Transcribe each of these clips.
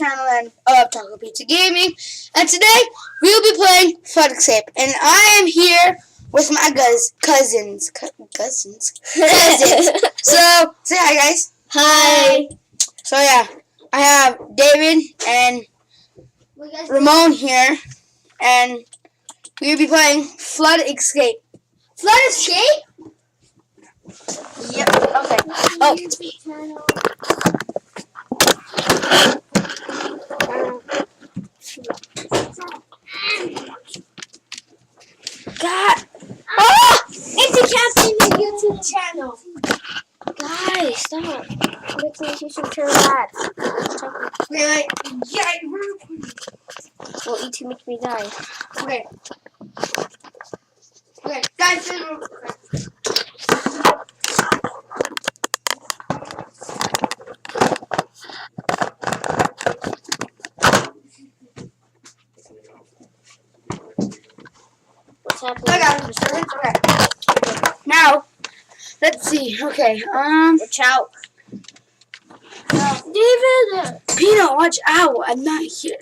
channel and Taco Pizza Gaming, and today we'll be playing Ecscape, and I am here with my cousins. So say hi, guys. Hi. So yeah, I have David and Ramon here, and we'll be playing Ecscape. Escape? Yep. Okay. Oh. God. Oh! It's a captain in the YouTube channel. Guys, stop. Making the YouTube channel bad. Wait. Yeah. Well, E2 makes me die. Okay. Okay, guys. What's happening? I got disturbance. Okay. Now, let's see. Okay. Watch out. David! Pino, watch out. I'm not here.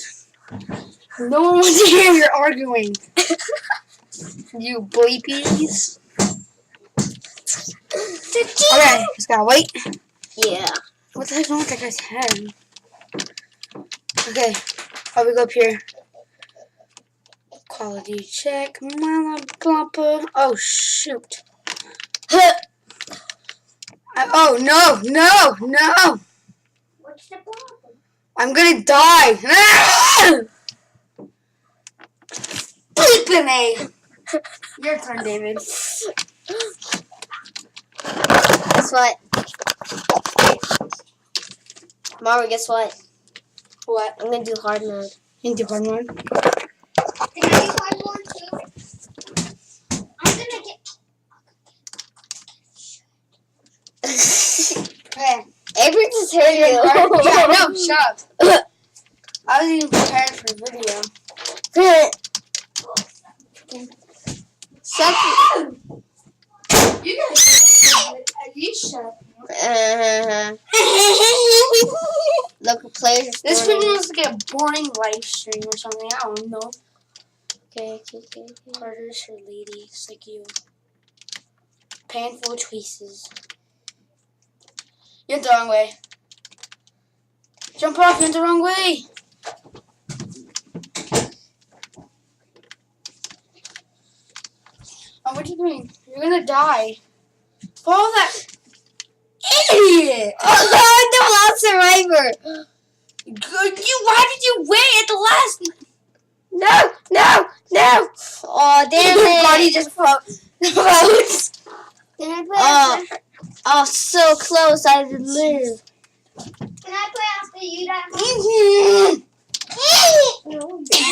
No one wants to hear you're arguing. You bleepies. Okay, just gotta wait. Yeah. What the heck's wrong with that guy's head? Okay. How we go up here? Quality check. Oh, shoot. Oh, no. What's the problem? I'm gonna die. Bleeping me. Your turn, David. Guess what? Mara, guess what? What? I'm gonna do hard mode. You can do hard mode. Can I do hard mode too? I'm gonna get... Okay. Avery just heard you. Yeah, no, shut up. I was even prepared for the video. Shut up. You guys, at least shut up. Local players. This video is like a boring live stream or something. I don't know. Okay. Orders for ladies like you. Painful choices. You went the wrong way. Jump off, you went the wrong way. Oh, what are you doing? You're gonna die. Follow that idiot! Oh, the last survivor. Why did you wait at the last? No. Oh, damn Your it. body just floats. Oh, so close. I would live. Can I play after you, Dad?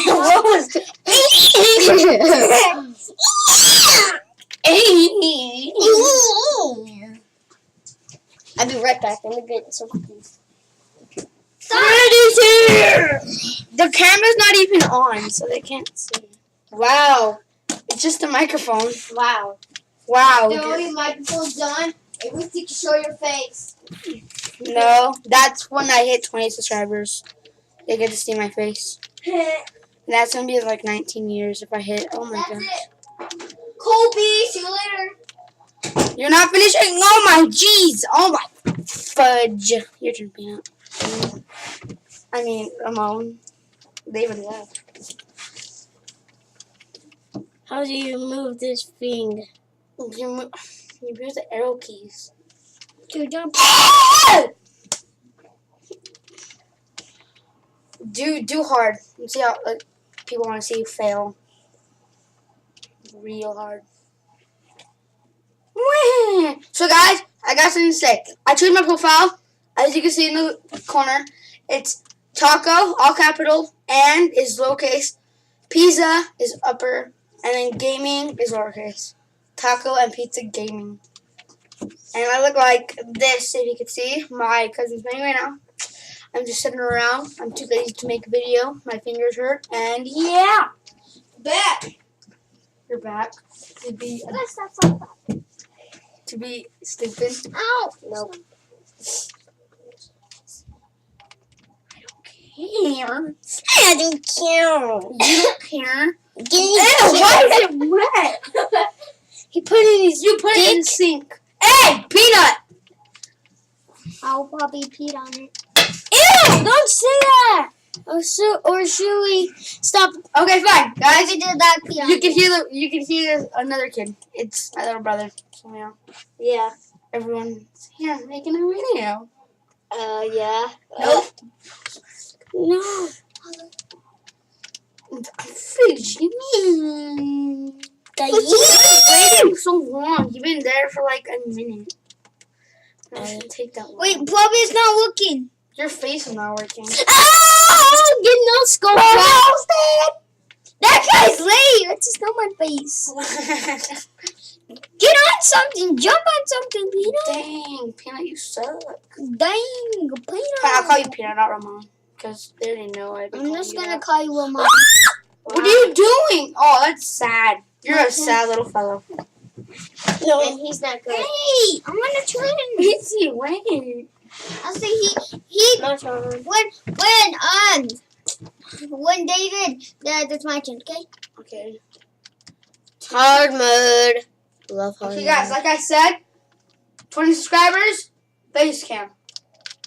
What was I'll be right back. I'm gonna get some cookies. Freddy's here! The camera's not even on, so they can't see. Wow. It's just a microphone. Wow. Wow. The only microphone's done. It was to show your face. No, that's when I hit 20 subscribers. They get to see my face. That's going to be like 19 years if I hit. Oh my That's gosh. it. Colby, see you later. You're not finishing. Oh my jeez. Oh my fudge. Your turn, Peanut. I mean, Ramon. David left. How do you move this thing? You move the arrow keys. To jump. Do hard. And see how people want to see you fail. Real hard. So guys, I got something to say. I changed my profile. As you can see in the corner, it's Taco, all capital, and is lowercase. Pizza is upper, and then gaming is lowercase. Taco and Pizza Gaming. And I look like this, if you can see. My cousin's playing right now. I'm just sitting around. I'm too lazy to make a video. My fingers hurt. And yeah. Back. You're back. To be stupid. Ow! Nope. I don't care. care. I don't care. You don't care. Ew, Why is it wet? He put it in his You put it in the sink. Hey, Peanut! I'll probably pee on it. Ew! Don't say that. Or should we stop? Okay, fine, guys. I did that pee on You can it. hear another kid. It's my little brother. So yeah, Yeah. everyone's here making a video. Yeah. Nope. No. Fidget. Waiting so long. You've been there for like a minute. It doesn't take that long. Wait, Bobby's not looking. Your face is not working. Oh, get no scope. That guy's late. Let's just go my face. Get on something. Jump on something, Peanut. Dang, Peanut, you suck. Dang, Peanut. I'll call you Peanut, not Ramon, because they already know I'd be I'm calling just you gonna that. call you Ramon. What are you doing? Oh, that's sad. You're a sad little fellow. No, and he's not good. Hey, I'm gonna try and Easy, wait. I'll say he no turn. when David that's my turn, okay? Okay. Hard mode. Love hard Okay, guys, like I said, 20 subscribers, base cam.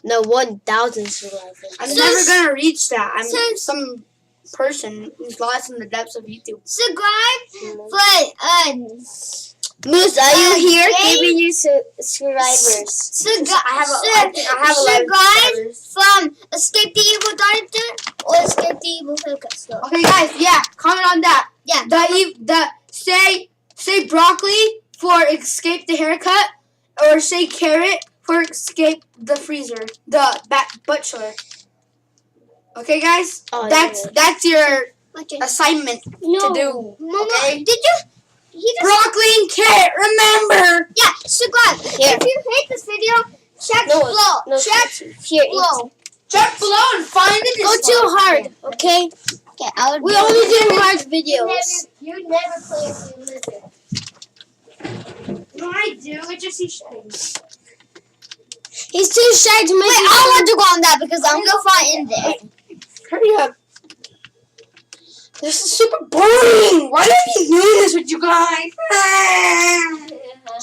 No, 1,000 subscribers. I'm Since- never gonna reach that. I'm since- some person who's lost in the depths of YouTube. Subscribe, but Moose, are you here? Jay- Giving you subscribers. I have 11 subscribe subscribers. from Escape the Evil Doctor or Escape the Evil Haircut Store. Okay, guys, yeah, comment on that. Yeah. Say broccoli for Escape the Haircut, or say carrot for Escape the Freezer, the butt chiller. Okay, guys, Oh, that's your Okay. assignment No. to do. Mama, Okay. did you? He just Broccoli and carrot. Remember. yeah. Subscribe. Here. If you hate this video, check No, below. no, check here. below. Check below and find the Go too hard, okay? Okay, I would. We only do hard You videos. never play if you listen. No, I do. It's just he's shedding. He's too shy to make. Wait, I want to go on that because I'm gonna find in there. Hurry up. This is super boring. Why do you do this with you guys?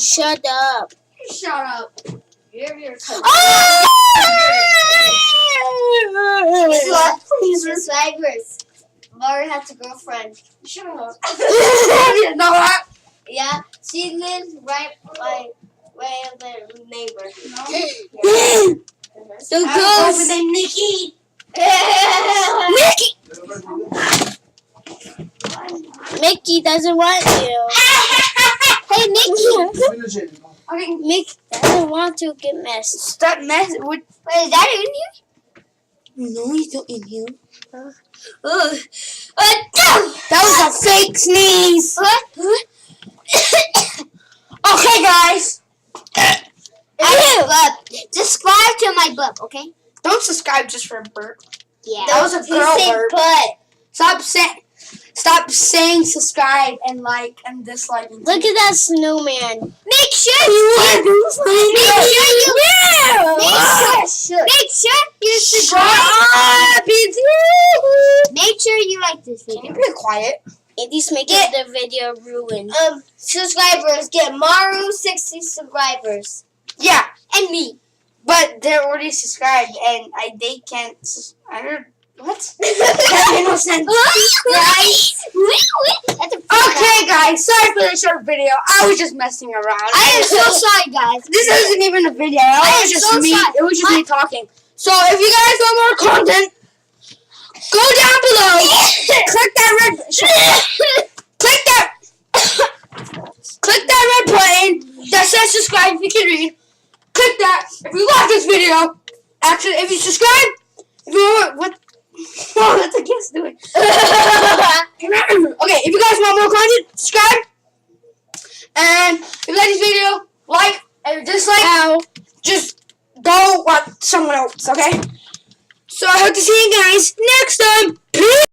Shut up. Shut up. You're your subscribers. Laura has a girlfriend. Shut up. You know what? Yeah, she lives right over their neighbor. So I go. was over Nikki. Mickey doesn't want you. Hey, Mickey. Finish it. Okay, Mickey doesn't want to get messed. stop messing with. Wait, is that in here? No, he's not in here. No. That was a fake sneeze. Okay, guys. Subscribe to my book, okay? Don't subscribe just for a burp. Yeah. That was a girl Say burp. but. Stop saying subscribe and like and dislike. And Look at that snowman. Make sure you subscribe. Make sure you like this Can you video. be quiet? Andy's making the video ruined. Subscribers get Maru 60 subscribers Yeah, and me. but they're already subscribed and they can't. I heard what? That made no sense. Okay, guys. Sorry for the short video. I was just messing around. I am so sorry, guys. This isn't even a video. It I was am just so me. sorry. It was just me talking. So if you guys want more content, go down below. Click that red. Click that red button that says subscribe if you can read. Click that if you like this video. Actually, if you subscribe, if you want what? Oh, that's a guess doing. Okay, if you guys want more content, subscribe. And if you like this video, like and dislike. Just go watch someone else, okay? So I hope to see you guys next time. Peace!